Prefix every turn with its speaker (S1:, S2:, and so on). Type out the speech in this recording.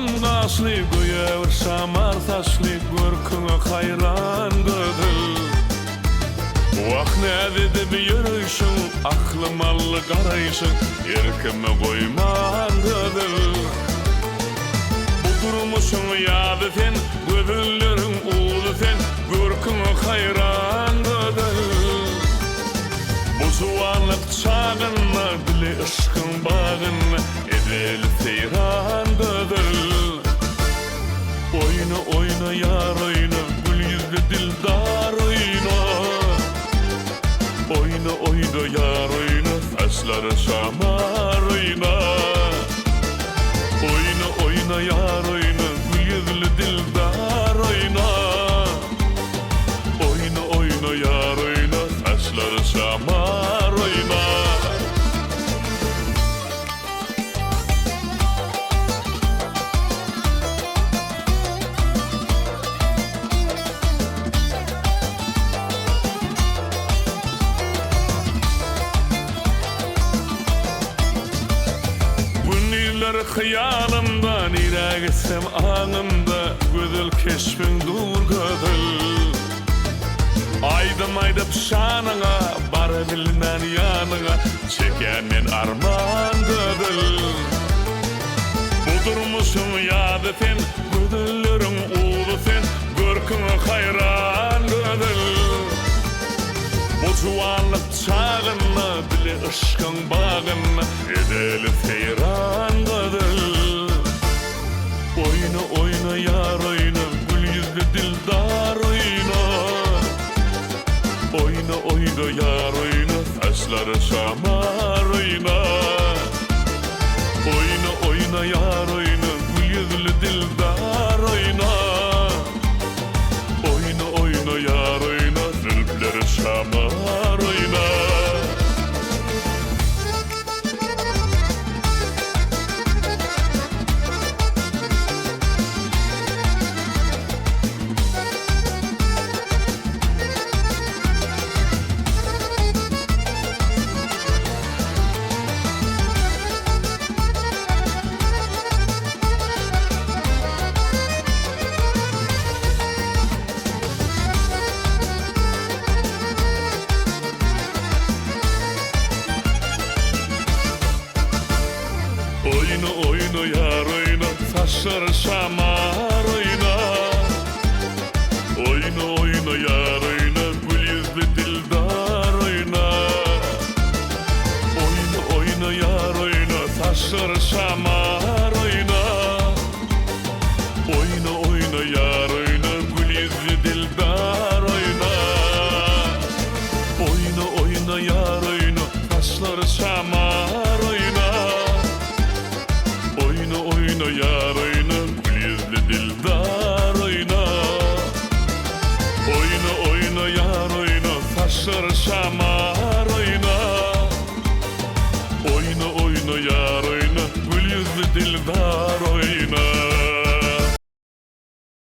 S1: Gasly göýer şamar taşly görküňe hayran gödül. Wagt nädede bir ýürüşiň, aklym ally garaýşyň, erkime goýman gödül. Bu durmuşyň ýady sen, gödülleriň uly sen, görküňe hayran gödül. Bu suwanlyk çagyna, dili ışkyň bagyna, edeli seyran gödül. Oyna oyna yar oyna, gül yüzlü dildar oyna. Oyna oyna yar oyna, saçları şamar oyna. Oyna oyna yar oyna, gül yüzlü dildar oyna. Oyna oyna yar oyna, saçları şamar oyna. Hıyalımda nire gitsem anımda, gödül keşfin dur gödül. Aydım aydıp şanına, bara bilinen yanına, çeken men arman gödül. Bu durmuşum ýady sen, gödülleriň uly sen, görküňe hayran gödül. Bu juwanlyk çagyna, dili ışkyň bagyna, edeli seyran gödül. Oyna oyna yar oyna, gül yüzlü dildar oyna. Oyna oyna yar oyna, saçları şamar oyna. Oyna oyna yar oyna, gül yüzlü dildar oyna. Oyna oyna yar oyna, zülfleri şamar oyna. Oyna oyna yar oyna, saçları şamar oyna. Oyna oyna yar oyna, gül yüzlü dildar oyna. Oyna oyna yar oyna, saçları şamar oyna. Oyna oyna yar oyna, gül yüzlü dildar oyna. Oyna oyna yar oyna, saçları şamar oyna. Oyna oyna yar oyna, gül yüzlü dildar oyna. Oyna oyna yar oyna, saçları şamar.